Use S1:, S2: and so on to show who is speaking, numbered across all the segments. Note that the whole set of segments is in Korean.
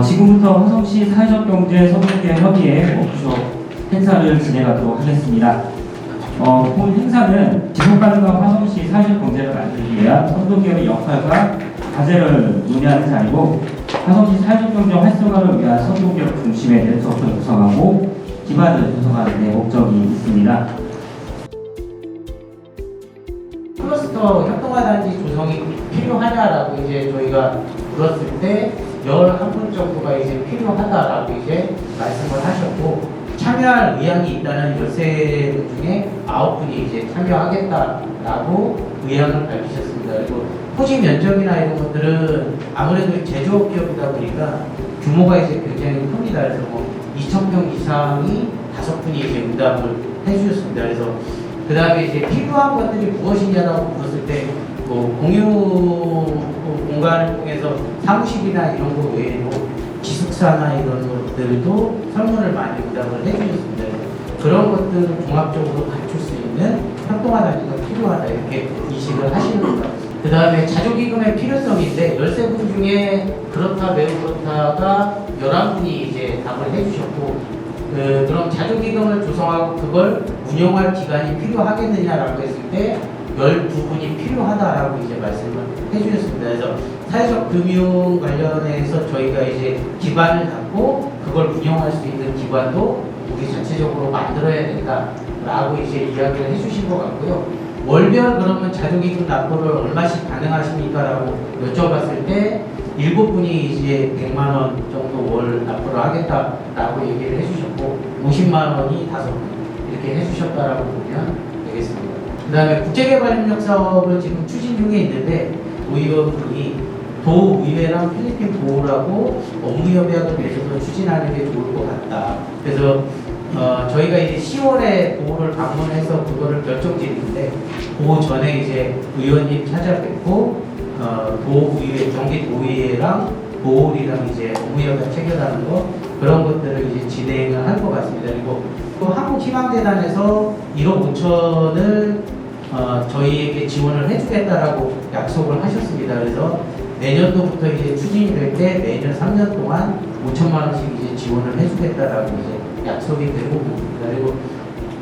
S1: 지금부터 화성시 사회적경제 선도계 협의회 워크숍 행사를 진행하도록 하겠습니다. 본 행사는 지속가능한 화성시 사회적 경제를 만들기 위한 선도기업의 역할과 과제를 논의하는 자리고, 화성시 사회적 경제 활성화를 위한 선도기업 중심의 네트워크를 구성하고 기반을 조성하는 데 목적이 있습니다.
S2: 클러스터 협동화단지 조성이 필요하냐라고 이제 저희가 물었을 때 11분 정도가 이제 필요하다라고 이제 말씀을 하셨고, 참여할 의향이 있다는 13분 중에 9분이 이제 참여하겠다라고 의향을 밝히셨습니다. 그리고 토지 면적이나 이런 것들은 아무래도 제조업 기업이다 보니까 규모가 이제 굉장히 큽니다. 그래서 뭐 2,000평 이상이 5분이 이제 응답을 해주셨습니다. 그래서 그 다음에 이제 필요한 것들이 무엇이냐라고 물었을 때, 뭐 공유 공간을 통해서 사무실이나 이런 거 외에도 기숙사나 이런 것들도 설문을 많이 응답을 해주셨습니다. 그런 것들을 종합적으로 갖출 수 있는 협동화단지가 필요하다, 이렇게 인식을 하시는 것 같습니다. 그 다음에 자조기금의 필요성인데 13분 중에 그렇다 매우 그렇다가 11분이 이제 답을 해주셨고, 그럼 자조기금을 조성하고 그걸 운영할 기간이 필요하겠느냐라고 했을 때 12분이 필요하다라고 이제 말씀을 해주셨습니다. 그래서 사회적 금융 관련해서 저희가 이제 기반을 갖고 그걸 운영할 수 있는 기관도 우리 자체적으로 만들어야 된다라고 이제 이야기를 해주신 것 같고요. 월별 그러면 자조기금 납부를 얼마씩 가능하십니까라고 여쭤봤을 때 7분이 이제 100만 원 정도 월 납부를 하겠다라고 얘기를 해주셨고, 50만 원이 5분 이렇게 해주셨다라고 보면 되겠습니다. 그 다음에 국제개발협력 사업을 지금 추진 중에 있는데, 의원분이 도의회랑 필리핀 보호라고 업무협약을 맺어서 추진하는 게 좋을 것 같다. 그래서 저희가 이제 10월에 보호를 방문해서 그거를 결정드리는데, 그 전에 이제 의원님 찾아뵙고 도의회, 경기도의회랑 보홀이랑 이제 업무협약 체결하는 거, 그런 것들을 이제 진행을 할 것 같습니다. 그리고 또 한국희망재단에서 1억 5천을 저희에게 지원을 해주겠다라고 약속을 하셨습니다. 그래서 내년도부터 이제 추진이 될 때 매년 3년 동안 5천만 원씩 이제 지원을 해주겠다라고 이제 약속이 되고 있습니다. 그리고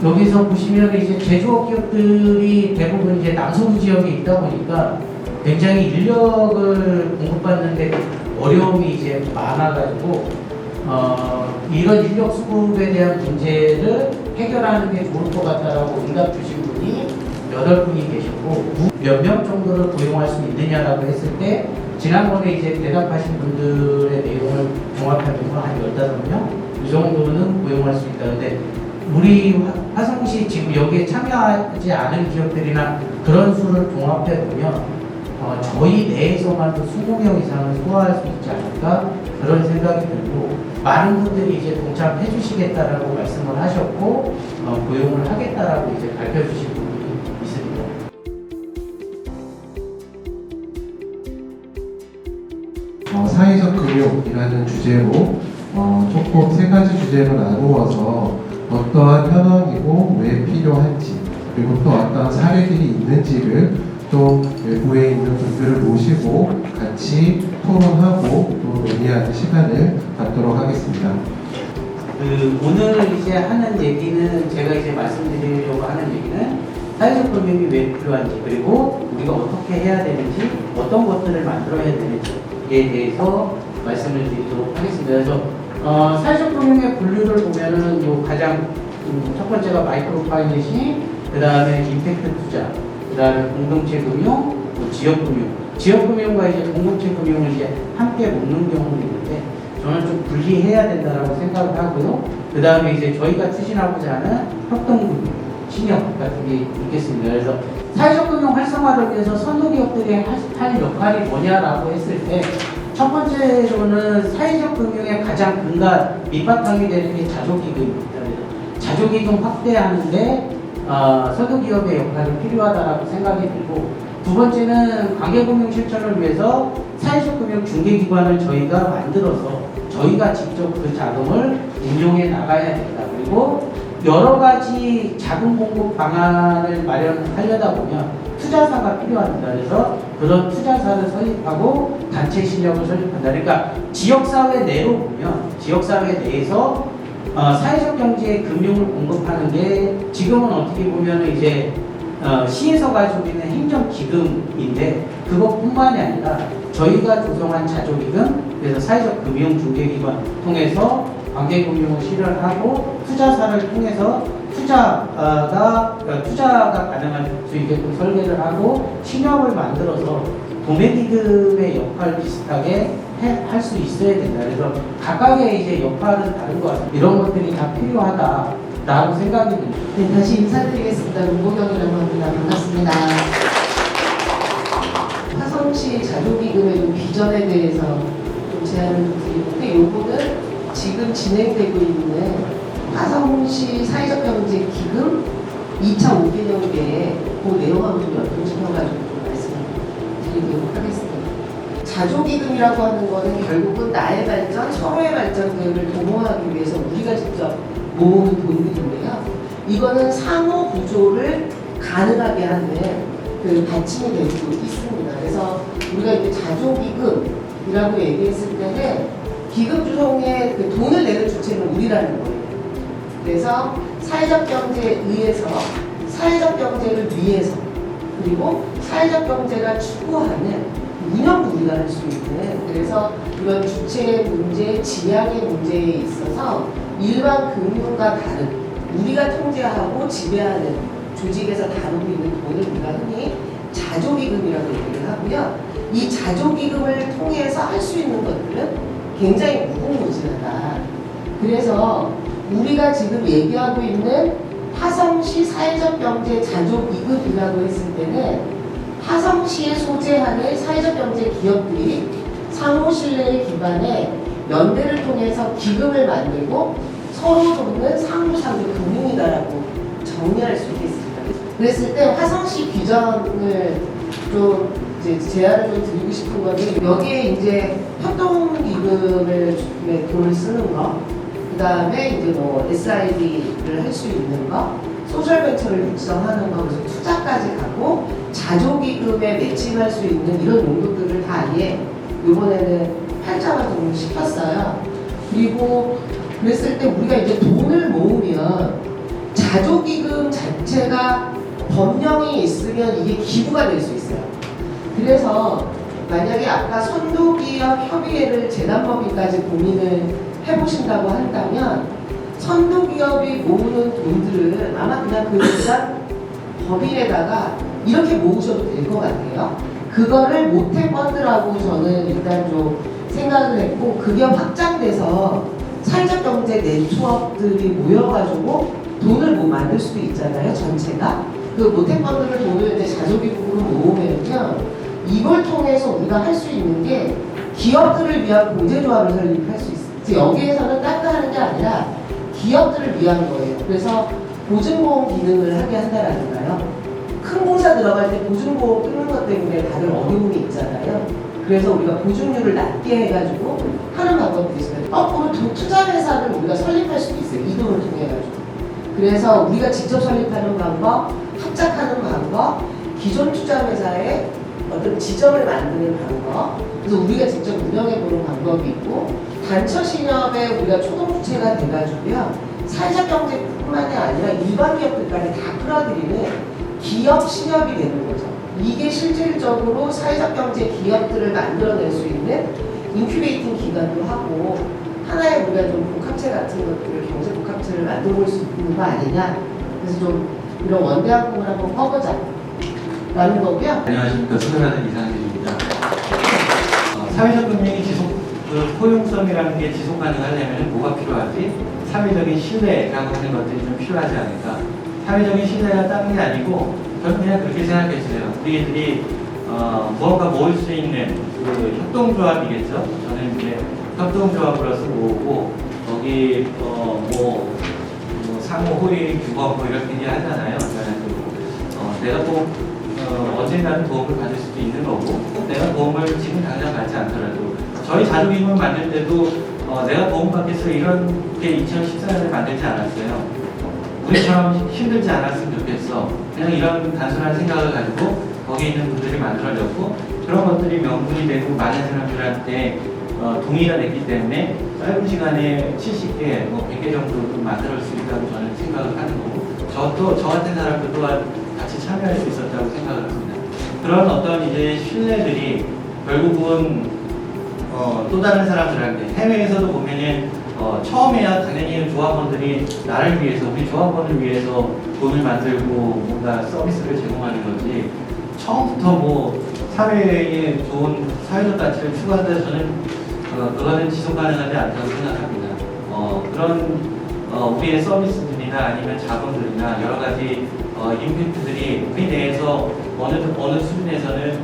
S2: 여기서 보시면 이제 제조업 기업들이 대부분 이제 남서부 지역에 있다 보니까 굉장히 인력을 공급받는데 어려움이 이제 많아가지고 이런 인력 수급에 대한 문제를 해결하는 게 좋을 것 같다라고 응답 주신 분이 8분이 계셨고, 몇 명 정도를 고용할 수 있느냐라고 했을 때 지난번에 이제 대답하신 분들의 내용을 종합해보면 한 15명 이 정도는 고용할 수 있다. 근데 우리 화성시 지금 여기에 참여하지 않은 기업들이나 그런 수를 종합해보면 저희 내에서만도 20명 이상을 소화할 수 있지 않을까, 그런 생각이 들고, 많은 분들이 이제 동참해 주시겠다라고 말씀을 하셨고 고용을 하겠다라고 이제 밝혀주신 분이 있습니다.
S3: 사회적 금융이라는 주제로 조금 3가지 주제로 나누어서 어떠한 현황이고 왜 필요한지, 그리고 또 어떠한 사례들이 있는지를 또 외부에 있는 분들을 모시고 같이 토론하고 또 논의하는 시간을 갖도록 하겠습니다.
S2: 오늘 이제 하는 얘기는, 제가 이제 말씀드리려고 하는 얘기는 사회적 금융이 왜 필요한지, 그리고 우리가 어떻게 해야 되는지, 어떤 것들을 만들어야 되는지에 대해서 말씀을 드리도록 하겠습니다. 그래서 사회적 금융의 분류를 보면은 요 가장 첫 번째가 마이크로 파이낸싱, 그 다음에 임팩트 투자, 그 다음에 공동체 금융, 지역 금융. 지역 금융과 이제 공동체 금융을 이제 함께 묶는 경우도 있는데, 저는 좀 분리해야 된다라고 생각을 하고요. 그 다음에 이제 저희가 추진하고자 하는 협동금융, 신협 같은 게 있겠습니다. 그래서 사회적 금융 활성화를 위해서 선도기업들이 할 역할이 뭐냐라고 했을 때, 첫 번째로는 사회적 금융의 가장 근간 밑바탕이 되는 게 자조기금입니다. 자조기금 확대하는데 선도기업의 역할이 필요하다라고 생각이 들고, 두 번째는 관계금융 실천을 위해서 사회적 금융 중개기관을 저희가 만들어서 저희가 직접 그 자금을 운용해 나가야 된다. 그리고 여러 가지 자금 공급 방안을 마련하려다 보면 투자사가 필요합니다. 그래서 그런 투자사를 설립하고 단체 실력을 설립한다. 그러니까 지역사회 내로 보면 지역사회 내에서 사회적 경제에 금융을 공급하는 게 지금은 어떻게 보면 이제 시에서 가지고 있는 행정기금인데 그것뿐만이 아니라 저희가 조성한 자조기금, 그래서 사회적 금융중개기관 통해서 관계금융을 실현하고 투자사를 통해서 투자가 가능할 수 있게끔 설계를 하고 신협을 만들어서 도매기금의 역할 비슷하게 할 수 있어야 된다. 그래서 각각의 이제 역할은 다른 것 같아요. 이런 것들이 다 필요하다라고 생각이 듭니다.
S4: 네, 다시 인사드리겠습니다. 문보경이라고 합니다. 반갑습니다. 화성시 자조기금의 좀 비전에 대해서 좀 제안을 드리고, 근데 요거는 지금 진행되고 있는 화성시 사회적경제 기금 2차 5개년계에 그 내용하고 좀 연동시켜가지고 좀 말씀을 드리도록 하겠습니다. 자조기금이라고 하는 거는 결국은 나의 발전, 서로의 발전들을 도모하기 위해서 우리가 직접 모으는 돈들인데요. 이거는 상호 구조를 가능하게 하는 그 받침이 되고 있습니다. 그래서 우리가 이제 자조기금이라고 얘기했을 때는 기금 조성에 그 돈을 내는 주체는 우리라는 거예요. 그래서 사회적 경제에 의해서 사회적 경제를 위해서 그리고 사회적 경제가 추구하는 운영도 우리가 할 수 있는, 그래서 이런 주체의 문제, 지향의 문제에 있어서 일반 금융과 다른 우리가 통제하고 지배하는 조직에서 다루고 있는 돈을 우리가 흔히 자조기금이라고 얘기를 하고요. 이 자조기금을 통해서 할 수 있는 것들은 굉장히 무궁무진하다. 그래서 우리가 지금 얘기하고 있는 화성시 사회적 경제 자조기금이라고 했을 때는 화성시에 소재하는 사회적 경제 기업들이 상호 신뢰에 기반해 연대를 통해서 기금을 만들고 서로 돕는 상부상조 금융이다라고 정리할 수 있겠습니다. 그랬을 때 화성시 비전을 좀 이제 제안을 좀 드리고 싶은 거는 여기에 이제 협동기금을 돈을 쓰는 거, 그 다음에 이제 뭐 SID를 할 수 있는 거, 소셜벤처를 육성하는 거, 그래서 투자까지 가고 자조기금에 매칭할 수 있는 이런 용도들을 다 아예 이번에는 활성화를 시켰어요. 그리고 그랬을 때 우리가 이제 돈을 모으면 자조기금 자체가 법령이 있으면 이게 기부가 될 수 있어요. 그래서 만약에 아까 선도기업 협의회를 재단법인까지 고민을 해보신다고 한다면 선도기업이 모으는 돈들은 아마 그냥 그 재단 법인에다가 이렇게 모으셔도 될 것 같아요. 그거를 모태펀드라고 저는 일단 좀 생각을 했고, 그게 확장돼서 사회적 경제 네트워크들이 모여가지고 돈을 뭐 만들 수도 있잖아요, 전체가. 그 모태펀드를 돈을 이제 자조기금으로 모으면요, 이걸 통해서 우리가 할 수 있는 게 기업들을 위한 공제조합을 설립할 수 있어요. 여기에서는 딴 거 하는 게 아니라 기업들을 위한 거예요. 그래서 보증보험 기능을 하게 한다라는가요. 큰 공사 들어갈 때 보증보험 끊는 것 때문에 다들 어려움이 있잖아요. 그래서 우리가 보증률을 낮게 해가지고 하는 방법도 있어요. 거꾸로 투자회사를 우리가 설립할 수도 있어요. 이 돈을 통해가지고. 그래서 우리가 직접 설립하는 방법, 합작하는 방법, 기존 투자회사의 어떤 지점을 만드는 방법, 그래서 우리가 직접 운영해보는 방법이 있고, 단처신협에 우리가 초동주체가 돼가지고요, 사회적 경제뿐만이 아니라 일반 기업들까지 다 끌어들이는 기업 신협이 되는 거죠. 이게 실질적으로 사회적 경제 기업들을 만들어낼 수 있는 인큐베이팅 기관도 하고, 하나의 우리가 좀 복합체 같은 것들을, 경제 복합체를 만들어 볼 수 있는 거 아니냐. 그래서 좀 이런 원대한 꿈을 한번 꿔보자 라는 거고요.
S5: 안녕하십니까. 수고하는 이상길입니다. 사회적 금융이 포용성이라는 게 지속 가능하려면 뭐가 필요하지? 사회적인 신뢰라고 하는 것들이 좀 필요하지 않을까? 사회적인 신뢰가 다른 게 아니고 저는 그냥 그렇게 생각했어요. 우리들이 무언가 모을 수 있는 그 협동조합이겠죠. 저는 이제 협동조합으로서 모으고 거기 뭐 상호 호의 규범 뭐 이렇게 얘기하잖아요. 내가 꼭 언젠가는 도움을 받을 수도 있는 거고, 내가 도움을 지금 당장 받지 않더라도 저희 자조기금을 만들 때도 내가 도움받겠어 이렇게 2014년에 만들지 않았어요. 우리처럼 힘들지 않았으면 좋겠어. 그냥 이런 단순한 생각을 가지고 거기에 있는 분들이 만들어졌고 그런 것들이 명분이 되고 많은 사람들한테 동의가 됐기 때문에 짧은 시간에 70개, 뭐 100개 정도 만들 수 있다고 저는 생각을 하는 거고 저 같은 사람도 또한 같이 참여할 수 있었다고 생각을 합니다. 그런 어떤 이제 신뢰들이 결국은 또 다른 사람들한테 해외에서도 보면은 처음에야 당연히 조합원들이 나를 위해서 우리 조합원을 위해서 돈을 만들고 뭔가 서비스를 제공하는 거지 처음부터 뭐 사회에 좋은 사회적 가치를 추구한다 저는 그거는 지속 가능하지 않다고 생각합니다. 그런 우리의 서비스들이나 아니면 자본들이나 여러 가지 임팩트들이 우리 내에서 어느 수준에서는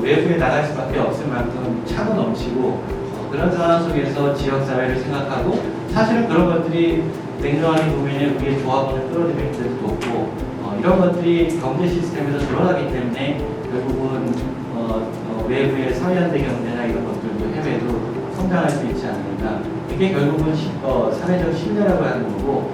S5: 외부에 나갈 수밖에 없을 만큼 차고 넘치고 그런 상황 속에서 지역사회를 생각하고 사실은 그런 것들이 냉정하게 보면 우리의 조합원을 끌어들이는 데도 없고 이런 것들이 경제 시스템에서 드러나기 때문에 결국은 외부의 사회연대 경제나 이런 것들도 해외도 성장할 수 있지 않는가. 이게 결국은 사회적 신뢰라고 하는 거고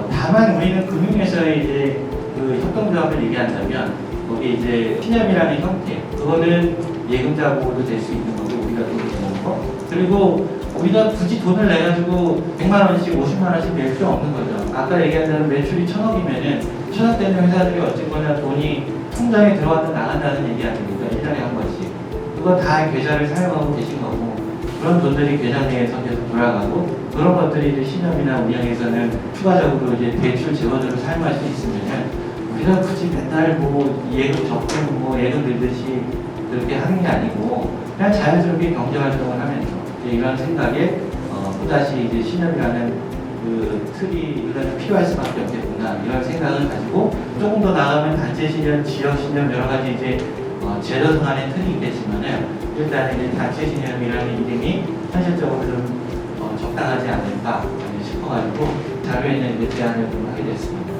S5: 다만 우리는 금융에서의 이제 그 협동조합을 얘기한다면 거기 이제 신협이라는 형태 그거는 예금자 보호도 될 수 있는 거고 우리가 돈을 내는 거 그리고 우리가 굳이 돈을 내가지고 100만 원씩 50만 원씩 낼 필요 없는 거죠. 아까 얘기한 대로 매출이 1000억이면은 1000억 되는 회사들이 어쨌거나 돈이 통장에 들어왔다 나간다는 얘기 아닙니까? 1년에 한 번씩. 그거 다 계좌를 사용하고 계신 거고 그런 돈들이 계좌 내에서 계속 돌아가고 그런 것들이 이제 신협이나 운영에서는 추가적으로 이제 대출 재원으로 사용할 수 있으면 우리가 굳이 맨날 뭐 예금 적금 뭐 예금 들듯이 그렇게 하는 게 아니고 그냥 자연스럽게 경제 활동을 하면서 이런 생각에 또다시 이제 신협이라는 그 틀이 일단 필요할 수밖에 없겠구나 이런 생각을 가지고 조금 더 나가면 단체 신협, 지역 신협 여러 가지 이제 제도 상한의 틀이 있겠지만은 일단 이제 단체 신협이라는 이름이 현실적으로 좀 적당하지 않을까 싶어가지고 자료에는 이제 제안을 좀 하게 됐습니다.